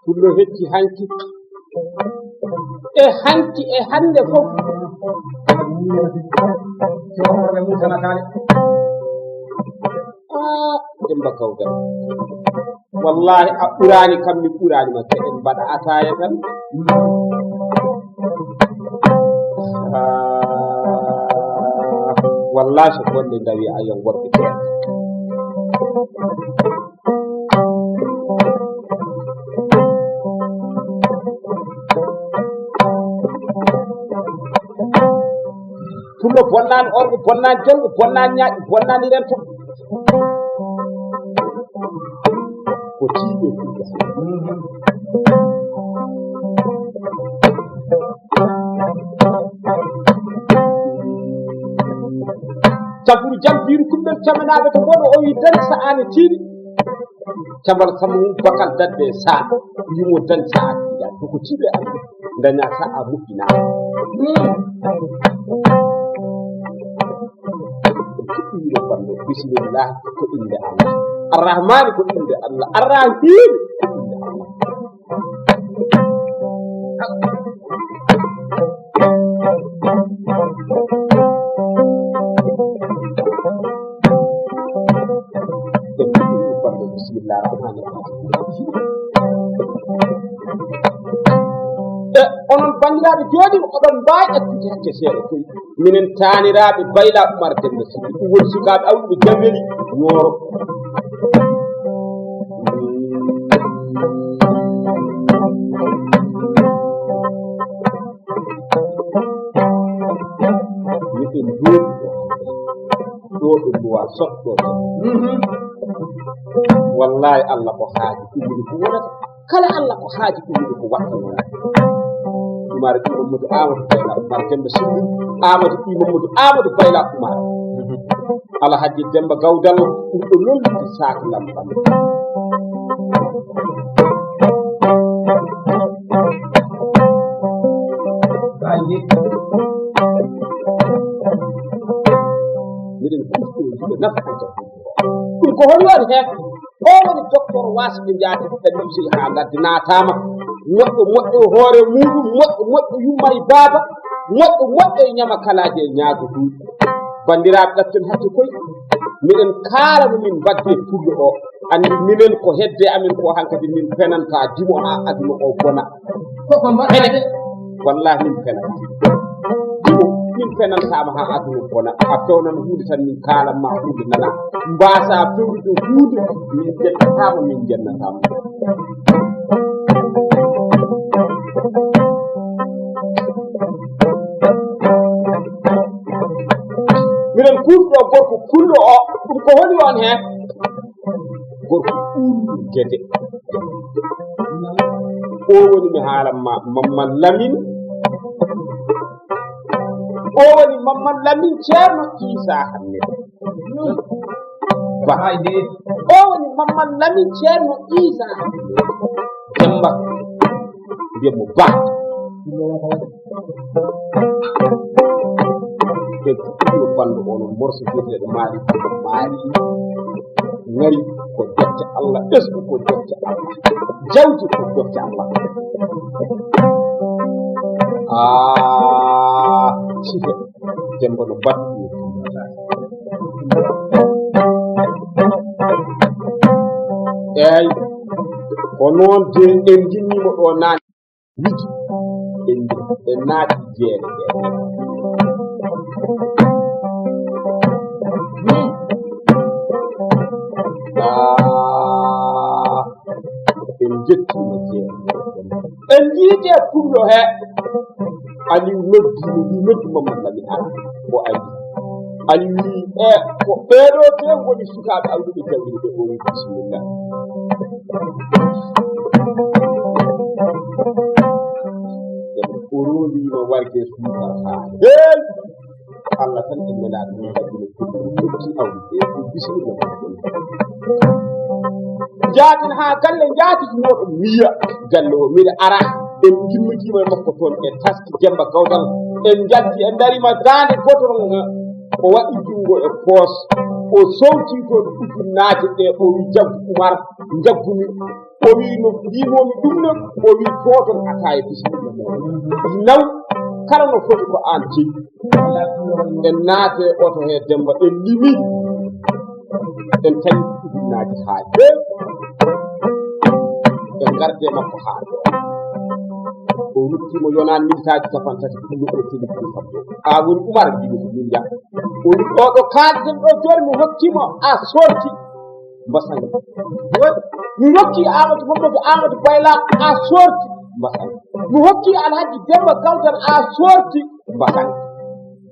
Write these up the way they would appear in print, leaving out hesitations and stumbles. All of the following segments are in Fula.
kullo hecci hanki e hanki e hande fof demba kawgal wallahi a ɓurani kam mi ɓurani makke en mbaɗa ataya tan wallahi so gonɗe dawi ayon worɓe tullo bonnani orɓe bonnani jonɓe bonnani ñaaƴe bonnani rento ko tiiɓe fuɗɗa jaburu jam biru kumbel camanaɓe to goɗo o wi dani sa ane tiiɗi camar sama mum bakal dadde sa wimo dani sa a tiiɗa to ko tiiɓe arde daña sa a moƴƴina kiɗɗiɗo bande bisimillah ko inde allah arrahmani ko inde allah arrahimi ko inde allah kiɗɗiɗo bande bisimillah arrahmani onon bandiraɓe joni oɗon mbawi accude hacce seeɗa koy minen taniraɓe bayla Oumar Demba Sy ɗum woni sukaɓe awɗuɓe jamweli yooro miɗen jooɗi ɗo ɗo luwa soɗɗo wallahi allah ko haaji ɗum woni ko wonata kala allah ko haaji ɗum woni ko watta wonata Oumar Mamadou Amadou Bayla Oumar Demba Sy Amadou Mamadou Amadou Bayla Oumar Alhaji Demba Gawdallo ɗum ɗo lollude sac lamɓam miɗen ɓe nafata ɗum ko holi woni heen o woni docteur wasɓe jaati ɗanɗum sey ha gadde natama moƴƴo moƴƴo hoore muɗum moƴƴo moƴƴo yumma e baaba moƴƴo moƴƴo e ñama kalaji e ñaago duuɗi bandiraɓe ɗatten hacce koy miɗen kaala no min mbadde fullo o andi minen ko hedde amin ko hankadi min penanta dimo ha aduna o bona koko mbaɗade wallahi min penanta dimo min penantama ha aduna bona a fewnan hunde tan min kaalanma hunde nana mbasa fewnude hunde min jettatama min jennatama miren kuuɗo gorko kullo o ɗum ko holi on heen gorko ɓuurɗum gede o woni mi haalanma Mamman Lamine o woni Mamman Lamine ceerno Issa Hammel ba o woni Mamman Lamine ceerno Issa Hammel Demba mbiyamo ba ɓe puɗɗiɗo ballo onon morso biyeteɗo maari ngari ko jotte allah ɓesgu ko jotte allah jawdi ko jotte allah sife Demba no mbaɗɗi eyi ko noon de en jinnimo ɗo naan wiji en naati jeere nde en jettima jeere en jiide pullo he aliou noddino wi noddi mamman lamin ara o ali aliou wi e ko ɓeeɗo te woni sukaaɓe awduɓe jawɗi ɓe o wi bisimillah o roolima warde suukar haa heewi Allah tan en nelaɗo min waddino pullo dotti awdi ɓe o bisimillah jaatin haa galle jaatitinoɗo wiya galle o miɗa ara en gimmitima e makko toon e taski Demba Kawtal en jalti en darima daande gotoron o waɗi jungo e poos o sowti toon ujunnaje ɗe o wi jaggu Oumar jaggumi o wi no mbimomi ɗum ne o wi toton ata e bisimilla moɗon naw kala no foti ko an jeyi en naate oto he Demba en limi en tawi ujunnaje haa heewi en garde makko haa ɗo o ruttimo yonani mintaji capan tati ɗum o téléphone sabdo a woni Oumar jiɗi ko min jaa o wi oɗo kalden ɗo joni mi hokkima a sorti mbasanga mi hokki Amadou Bayla a sorti mbasanga mi hokki Alhaji Demba Kawtal a sorti mbasanga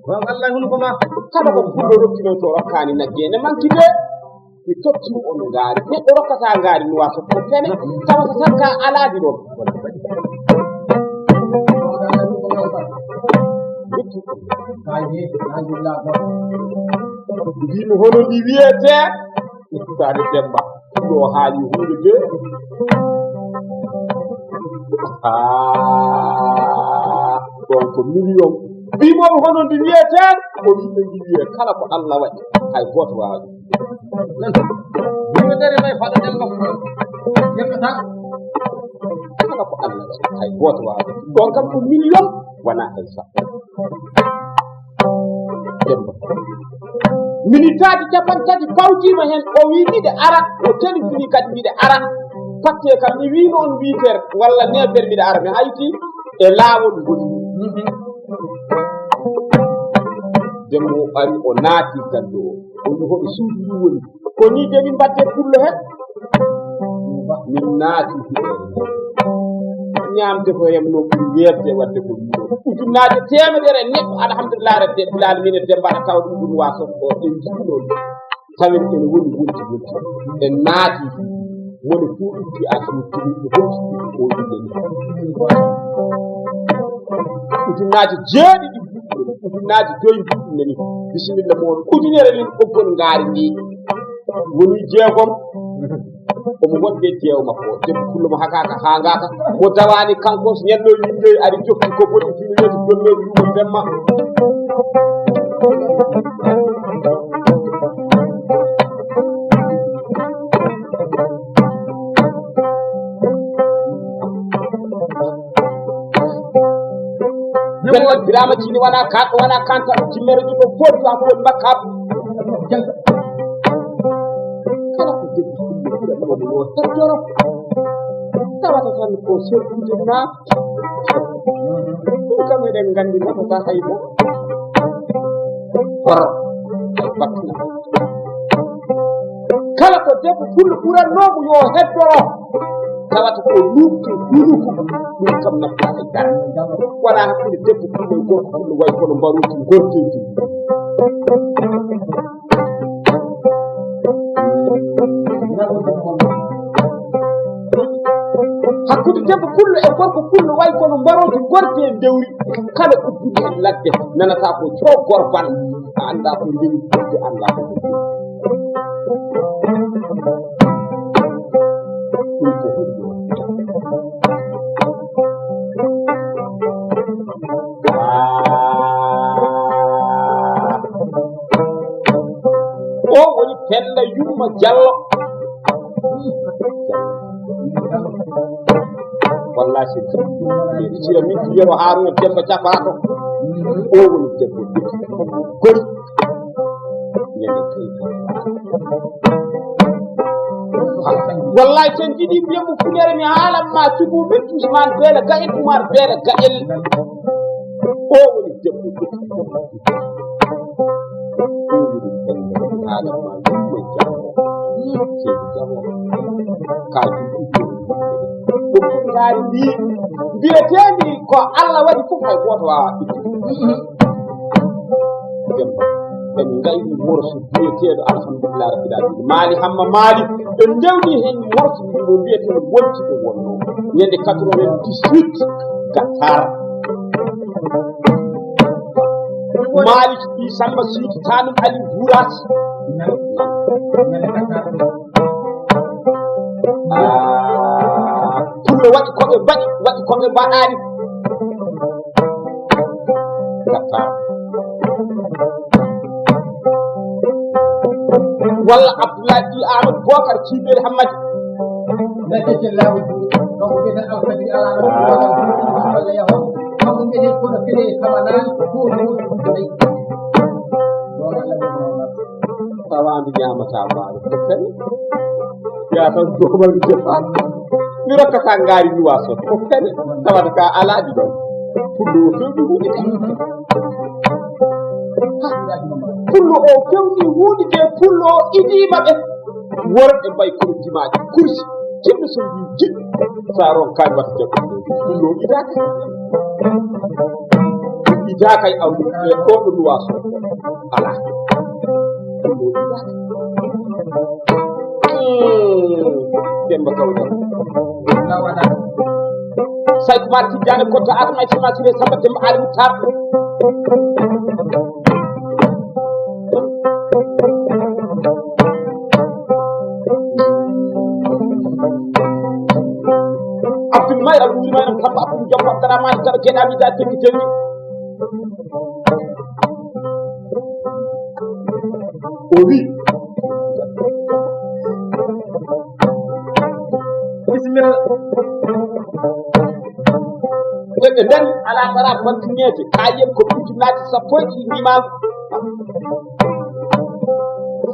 on Allah hun ko ma kala ko fullo rokkino to rokkani nagge ne manki de mi totti on ngaari neɗɗo rokkata ngaari mi wasa ko fene tawata tan ka alaadi ɗon mbimi hono ndi wiyete ustade Demba ɗo haali hunde de ɗon ko million mbimomi hono ndi wiyete o yimɓe ndi wiye kala ko Allah waɗi hay goto wawa wiwetere may faɗa Demba jefata kala ko Allah waɗi hay goto wawa ɗon kam ko million wona hay sappo Demba minitaji capan tati pawtima hen o wi miɗe ara o téléphone kadi miɗe ara patte kam mi wi noon 8 heures walla 9 heures miɗe ara mi hayti e laawol ngol Demba o ari o naati galle o wi hoɓe suudu ndi woni ko ni de min mbatte pullo hen min naati ñamde ko remno ɓuri weerde wadde ko wiɗo ujunnaje temedere neɗɗo alhamdulillah rabbil alamin e Demba aɗa tawa ɗum ɗum waso o en jiɗɗinol tawen ene woni wonti en naati woni fuu itti a suutini ɓe hocci o ɗiɗeni ujunnaje jeeɗiɗi buɗɗi ujunnaje joyi buɗɗi nani bisimilla moɗon ujunere min ɓoggol ngaari ndi woni jeegom omo wonde jeewo makko debbo pullo mo hakaka ha ngaka mo dawani kanko so ñallo yimɓe ari jokki ko bonni fini leti jonnoɓe yumo ndemma Demba Birama Cini wona kaɗɗo wona kanta jimmere ɗiɗo fof wa fof makka kala ko debbo pullo o heddoro tawata tan ko sertude na ɗum kam eɗen nganndi nafata haybo horo ay battina kala ko debbo pullo ɓurannomo yo heddoro tawata ko luɓto hunuko ɗum kam nafata e dara wona hakkude debbo pullo e gorko pullo way kono mbaruti gortenti hakkude debbo pullo e gorko pullo way kono mbaroji gorte e dewri kala ubbude e ladde nanata ko co gorbal a anda ko ndewi ɓurde anda ko ɗum ko huɗɗo o woni Penda Yumma Diallo wallahi c'est sira min yero Haruna Demba Capato o woni debbo gori ñande wallahi tan jiɗi mbiyamo fulere mi haalanma tugu ɓen usman beele gaƴel oumar beele gaƴel o woni debbo adama ɗummo jammo seydi jammo kaldu ɗum ngaari mbi mbiyetendi ko allah waɗi fof hay goto wawa ittude demba en gayni morso biyeteɗo alhamdulillah rabbil alamin maali hamma maali en ndewni hen morso mo mbiyeten wonti ko wonno ñande 98 gattar maali ɗi samba siiki tanum ali burat pullo waɗi koɓe mbaɗi waɗi koɓe mbaɗani gattar walla abdoulaye ɗi amadou bocar cibeli hammadi tawandu ñamata maaro fof kadi ya tan gomal defan mi rokkata ngaari luwa son fof kadi tawata ka alaaji ɗon pullo o fewɗi huuɗe pullo o fewɗi huuɗi ɗe pullo o idima ɓe worɓe mbayi kono dimaji kursi jinno so mbi jiɗɗo sa ronkani wata jaggo pullo o idaka e awdi e ɗoɗo luwa son ala pullo o idaka demba kawta say kumar tijjane kotta adama sima sire samba demba alimu tar abdoulmay abdoulmaynam samba abdou jom abdaramani taɓa keɗami da tekki tenni o wi bisimilla ɓe ndari ala tara bantiñeete ka yen ko ujunnaji sappo e ɗiɗi ndimama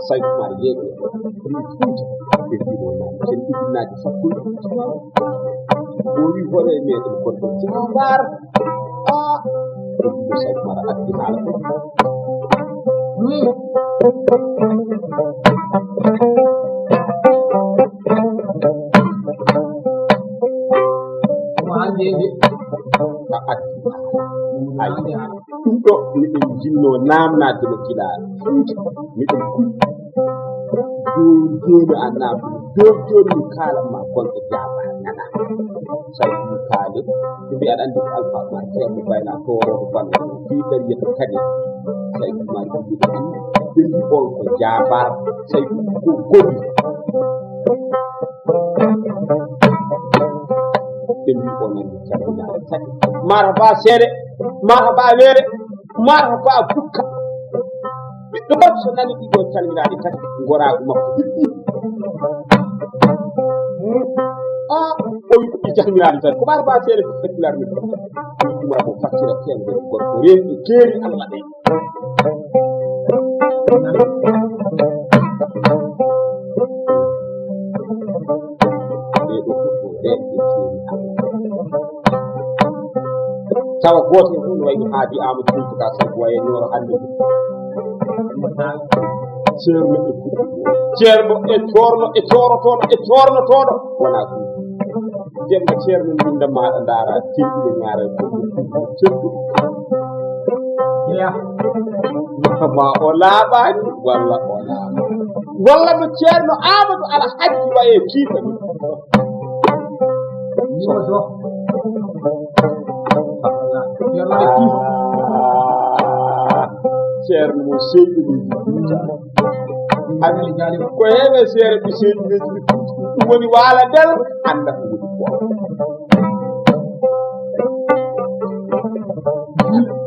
say kumar yeeƴe fuuta ɓe mbino nane ten ujunnaji sappo e ɗiɗi ndimama o wi hole meɗen gonɗo jambar ɓe mbino say kumar addi haala ɗo a addi ayi ɗum ɗo miɗen jinno namnade no giɗaɗo miɗen joni a namdi joni mi kalanma gonɗo jaba nana sayi mi kaali ɓe mbi aɗa andi ko alpha ma ceerno bayla toroɗo balla fiɗen yetto kadi sayi ma jiɗiɗo ɓe mbi on ko jabar sayi ko goɗɗi ɓe mbi o nandi calminaɗe tati marhaba seeɗe marhaba weere marhaba bukka ɓiɗɗo gorko so nani ɗiɗo calminaɗe tati goraɗo makko ɓiɗɗi o wi ko ɗi calminaɗe tati ko marhaba seeɗe fettilar min ɗuma ko faccira temde gorko renɗi keeri allah ɗe tawa goto e ɗum wayno haadi amadou bintuka sabu waye ñoro hande ceerno e kuɗɗi ceerno e torotoɗo e tornotoɗo wona ɗum demba ceerno minda maɗa ndaara temɗiɗe ñaara cedduɗo ma o laaɓani walla o laaɓa walla mo ceerno amadou ala hajji waye kiifa ni ceerno mo seyɗineji ami ko heeɓe seere ɓe seyɗineji ɗi ɗum woni waala ndel anda ko woni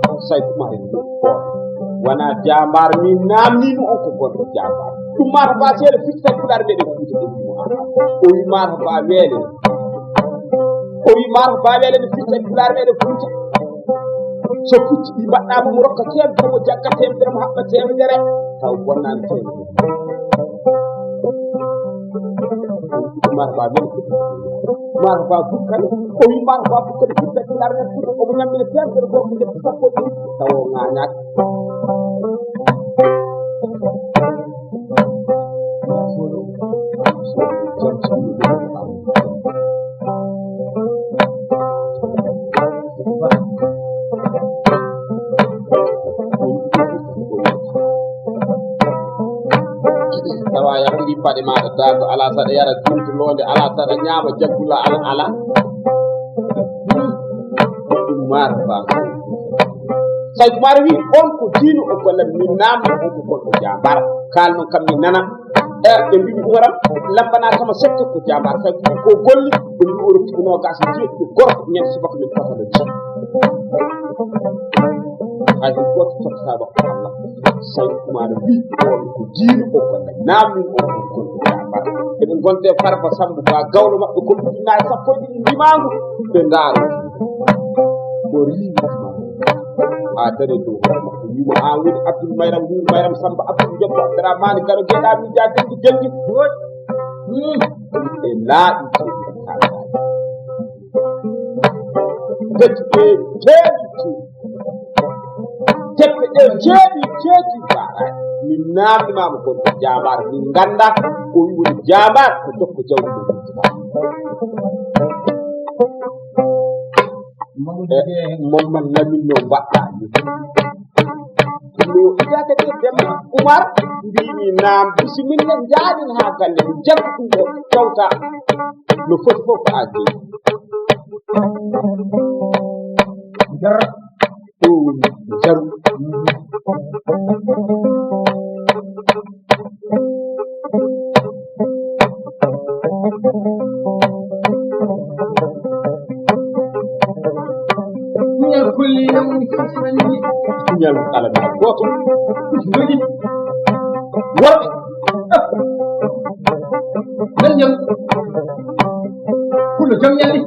ko say kumare ko wona jambar min namnimo on ko gonɗo jambar ɗum mata ba seeɗa fitta fuɗar meɗen fuuta ɗe mbimo o wi mata ba weele o wi mata ba weele ne fitta fuɗar meɗen fuuta so pucci ɗi mbaɗɗama mo rokka temedere mo jagga temedere mo haɓɓa temedere taw bonnani temedere marba men marba bukkal o wi marba bukkal bukkal darne o bu nyambe tembe ko ko def sappo taw ngañak tawa yahudi paɗe maɗa dago ala saɗa yara jumtulonde ala saɗa ñaama jaggula ala ɗum marba say kumar wi on ko diinu o golla min namno on ko gonɗo jabar kalno kam min nana ɓe mbiɗi umaram lambana kama sette ko jabar say ko golli ɓe mbi o rokkiɓuno gasa jeeɗiɗo gorko ñen subaka min fatano ji hay ko goto tottata wakko allah say kumar wi on ko diinu o golla namni on ko gonɗo jabar eɓe gonte farba sambu ba gawlo maɓɓe ko ɗuɗɗinayi sappo ɗiɗi ndimagu ɓe daaro ko riwi a dare dow hoore makko wimo an woni abdoul mayram wuro mayram samba abdoul jobbo abdourahmane garo jeeɗa mi jadendi jelɗi e laaɓi teɗi ɓe keeɗi teppe ɗe jeeɗi baaraji min namdimama gonɗo jabar min ganda o wi woni jabar ko dokko jawdi mo momman lamin no mbaɗɗa no iyaka de demma oumar mbimi naam bisimilla jaaɗin ha galle mi jaggu ɗum ɗo tawta no foti fof ko addi jar ɗo woni jaru kulli yawmin kasrani ñal ala mi goto ngi worɓe nan ñam kullu jam ñalli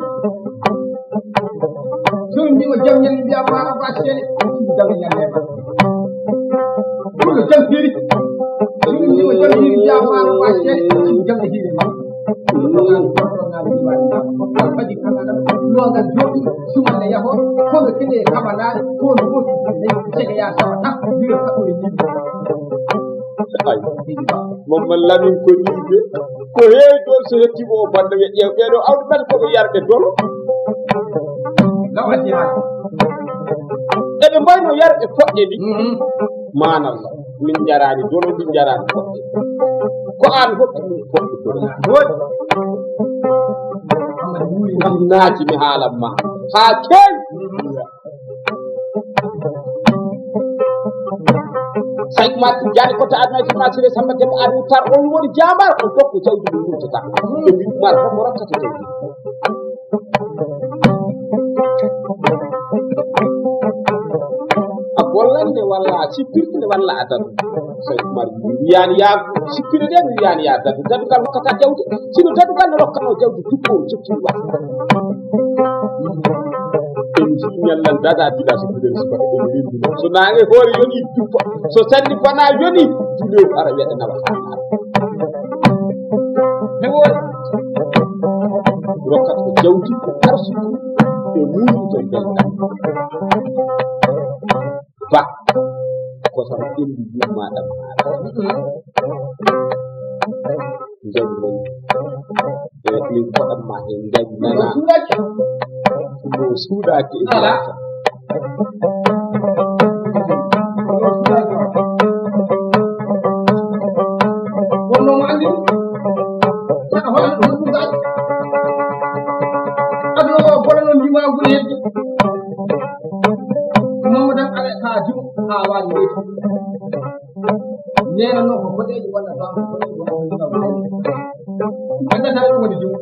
so mbima jam ñalli mbiya mara ba sene jam ñalle ba kullu jam hiri so mbima jam hiri mbiya mara ba sene jam hiri ma faji kanana loga jodi sumanne yaho ko be kine kamana ko no ko ne sege ya sama tak diro ko ni ay mom lamin ko niide ko heewi don so hetti o bande be jew be do awdi bal ko yarde dolo lawati ha e be bayno yarde fodde ni manalla min jarani dolo min jarani fodde ko an fodde min fodde dolo naati mi haalam ma haa keewi say matti jani ko ta adna fi masire samba dem ari tar on woni jabar o dokko jawdi ɗum wurtata ɓe mbi mar fof rokkata jawdi a gollande walla a sippirtinde walla a dadu say mar wiyani ya sippire de mi wiyani ya dadu dadugal rokkata jawdi sino dadugal ne rokkano jawdi duppo cekki wa ñallan dada dila so duden so ko en rindu so naange hoore yoni duppo so sanni bana yoni dule ara wede nawa ne woni rokkat ko jawdi ko arsu e muudi to belda ba ko sam indi juma dam jawdi e min ko dam ma en jawdi nana mo suuɗaki e jilata wonnomo andi saɗa holan ɗum suuɗaki aduna o bolano ndimagol heddi mamadan ala ka jum ha wawi weyti nenano ko boɗeji walla bam boɗeji walla andata ɗum woni jum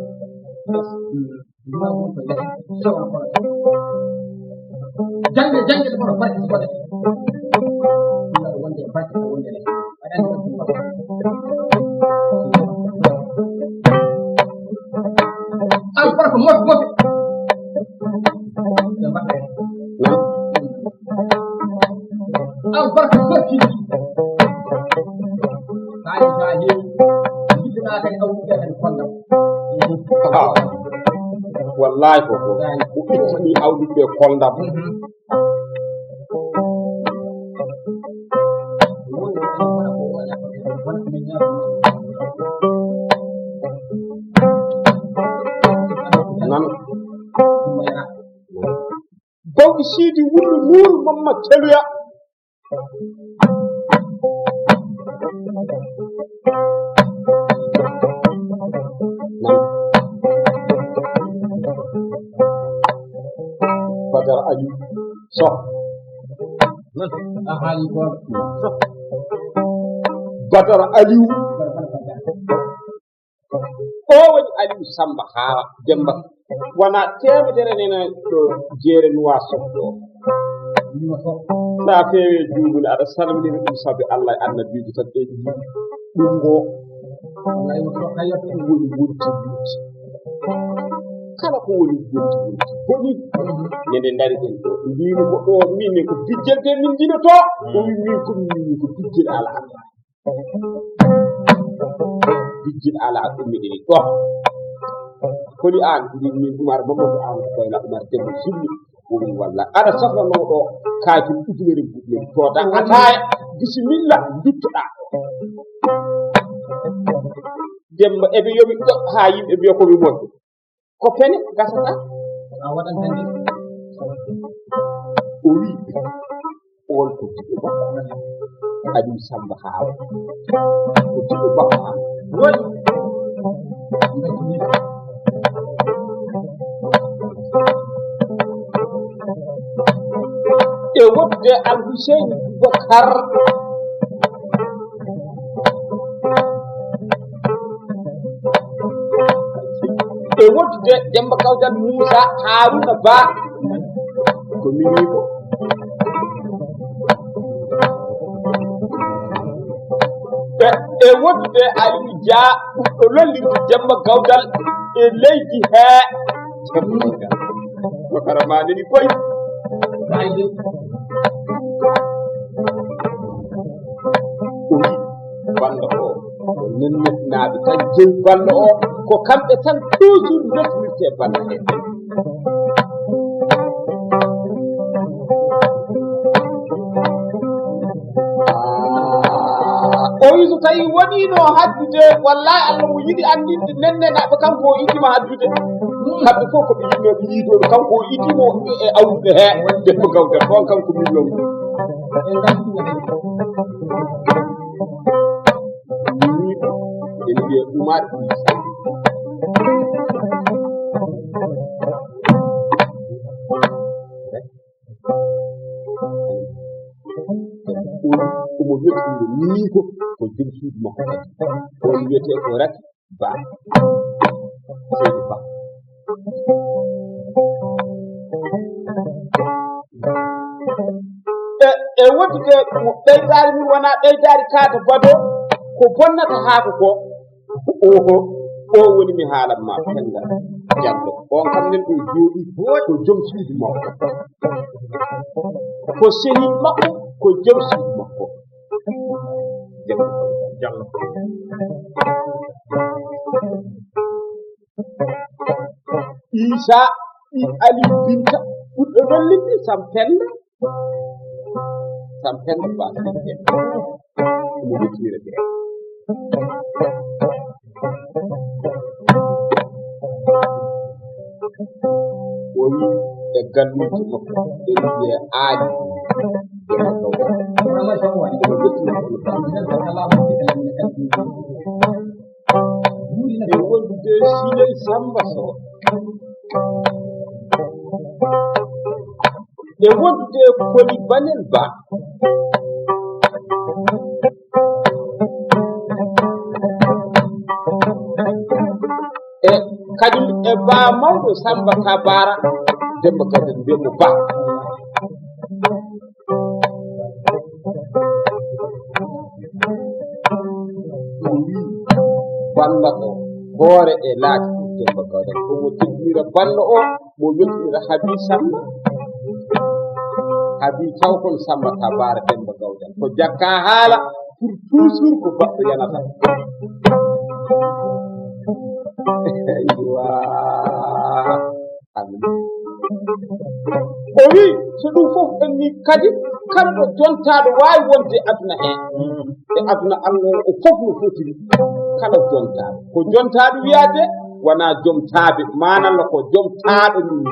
jangde jangde kono barke soda wonde barke wonde le al barke mot mot al barke sotti ay sahi dina tan awu tan kondo wallahi ko ittini awduɓe koldam nan bawɗi siidi wullu nuuru mamma teluya Badara Aliou Sow Badara Aliou o woni Aliou Samba Hawa Demba wona temedere nena ɗo jeere nuwa soɗɗo sa feewe juubude aɗa salmina ɗum sabi Allah e annabijo tan ɓeydi ɗum ngo woni wonti wonti kala ko woni wonti wonti boni nde dari ɗen ɗo mbimi ko ɗo min ko bijjelde min jinoto o wi min ko min ko bijjel ala bijjel ala ɗum miɗeni ɗo kodi an min Umar Mamadou an koyla Umar Demba Zulli womi walla aɗa safrano ɗo kaaki ujunere buɗɗen tooda ataya bisimilla duttoɗa Demba eɓe yomi ɗo ha yimɓe mbiya komi moƴƴo ko pene gasata a waɗan hande o wi on ko tiɓe bakko Aliou Samba Hawa ko tiɓe bakko an woni e wodde Alhuseyni Boubacar e wodde Demba Kawdal Moussa Harouna Ba ko mini ko e wodde Aliou Dia ɗo lollirde Demba Kawdal e leydi he bakara ma neni koy balla o nennetnaaɓe tan jeyi balla o ko kamɓe tan toujours nefmirte balla he o wi so tawi waɗino haddude wallahi Allah mo yiɗi andinde nennenaɓe kanko o idima haddude kamɓe fof koɓe yimnoɓe yiidoɓe kanko o idimo e awdude he Demba Kawdal ɗon kanko millomo ene wiye Oumar Issa omo wiyetinde ni ko joom suudu makko kadi on wiyete ko Raky Ba Seydi Ba e woddude mo ɓeydari min wona ɓeydari kaata bado ko bonnata haako ko oho o woni mi haalanma pengal jallo on kam nen ɗo jooɗi ko joom suudu makko ko sehi makko ko joom suudu makko jallo Isa ɗi Aliou Binta ɓurɗo lollinde Sampenda basɗe omo wettinira ɓe o wi e galluji makko e wiye aadi e wonde Siley Samba Sow e wonde Koli Banel Ba e kañum e ba mawɗo Samba Kabara Demba Kawdal mbiyamo Ba o wi balla o hoore e laati Demba Kawdal omo jiɗinira balla o mo weltinira Habi Samba Habi taw kon Samba Kabara Demba Kawdal ko jakka haala pour toujours ko baɗɗo yanata aywa amin o wi so ɗum fof en ni kadi kala ɗo jontaɗo wawi wonde aduna he e aduna allah o fof no fotiri kala jontaɗo ko jontaɗo wiyade wona joom taabe manalla ko joom taaɓe min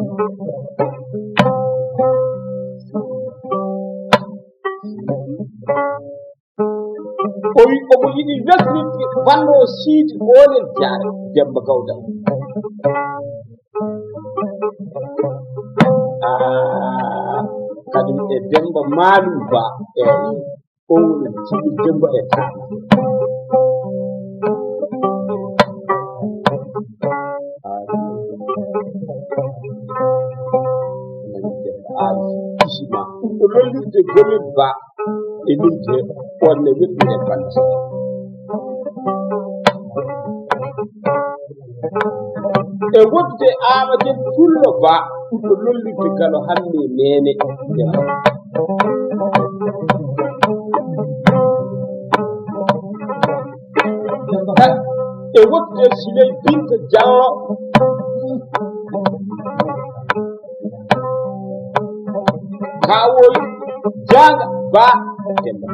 o wi omo yiɗi weltinirde banno siidi golel jaare Demba Gawdal kadi e Demba Maalum Ba eyi o woni jiɗi Demba e Tama isima o lollirde Gome Ba e linde onne weɗɗude bante e wodde Amadou Pullo Ba ko lollirde Galo Hamme Nene e wodde Siley Binta Diallo kawoy Janga Ba Demba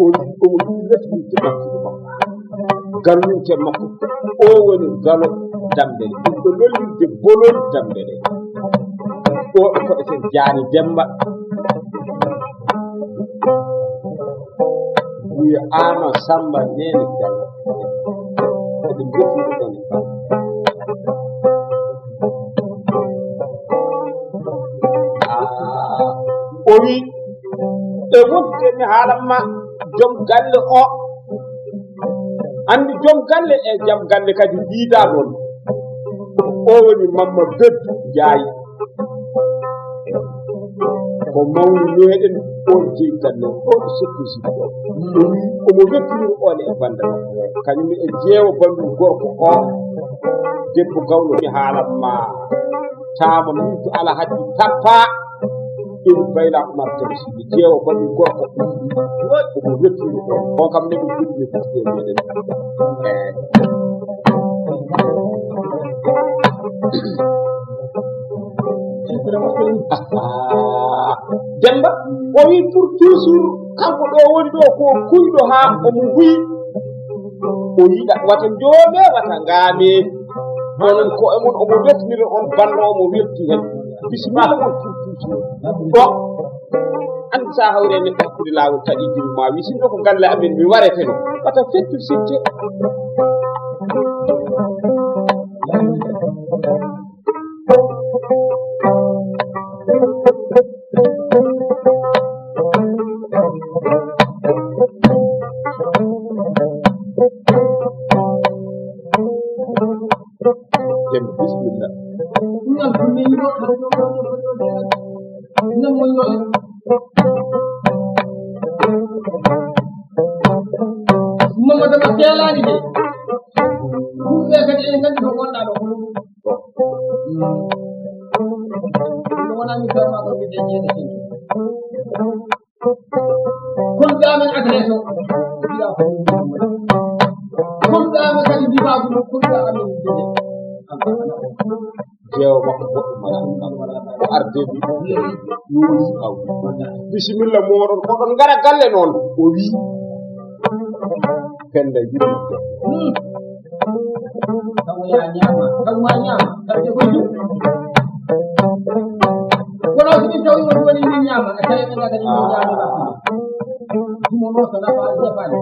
omo lesminte makkude makko galminte makko o woni Galo Dambele ɗum ɗo lollirde Bolol Dambele o e koɗeten Jaani Demba wiya Ama Samba Nene Diallo eɓe jottiɗo ɗon o wi e wonde mi haalanma joom galle o andi joom galle e jam galle kadi yiida ɗon o woni Mamma Beddu Jaayi ko mawni meɗen on jeyi galle on sécurité o wi omo wettiniri on e bande makko kañum e jeewa bandum gorko o Debbo Gawlo mi haalanma Tama mintu ala haddi tappa ina bayla Oumar Tamsi mi jeewa bandum gorko omo wettini on kam ne ɗum jiɗmi fusde meɗen Demba o wi pour toujours kanko ɗo woni ɗo ko kuyɗo ha omo huyi o yiɗa wata jooɓe wata ngaame onon ko emon omo wettinira on banno omo wetti hen bisimilla on pour toujours ɗo andi sa hawre neɗɗo hakkude laawol taɗidimi ma wi sinno ko galle amen mi warete no wata fettu sikke bisimilla Mamadou Ba teelaani de ɗumɓe kadi en nganndi ko gonɗaa ɗo ɗum wonaa mi ferma ko mbiɗe jeeɗe sinki kolɓe amen adresse o mbiɗa ko kolɓe amen kadi mbibaagu ɗum kolɓe amen jeɗe jeewa makko goɗɗum ko ardeɓi yuuri aw bisimilla moɗon oɗon ngara galle noon o wi penda yiɗi taw ya ñaama taw ma ñaama tawde ko jum kono so ɗin tawi on woni min ñaama a tawi ɓe ngata ɗin ñaamira ɗum o so nafa defani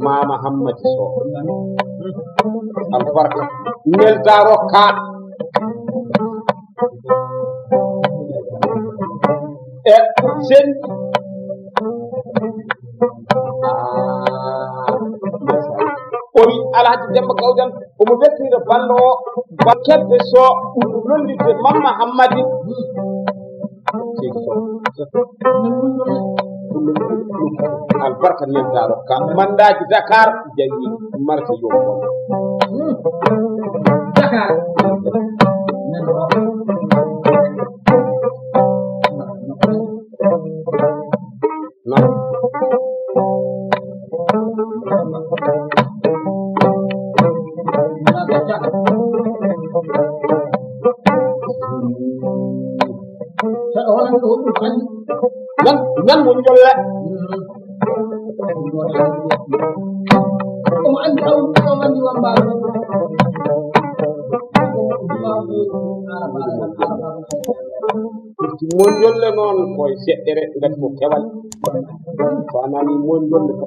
Mama Hammadi Sow albarka neldaro ka e sen o wi Alhaji Demba Gawdal omo wettira ballo o ba kebbe so lollirde Mamma Hammadi albarka neldaro ka mandaji Dakar jawi marché yo Dakar nan mo jolle ko andi aw ko andi wamba mo jolle non koy seddere ngat ko kewal fa nani mo jolle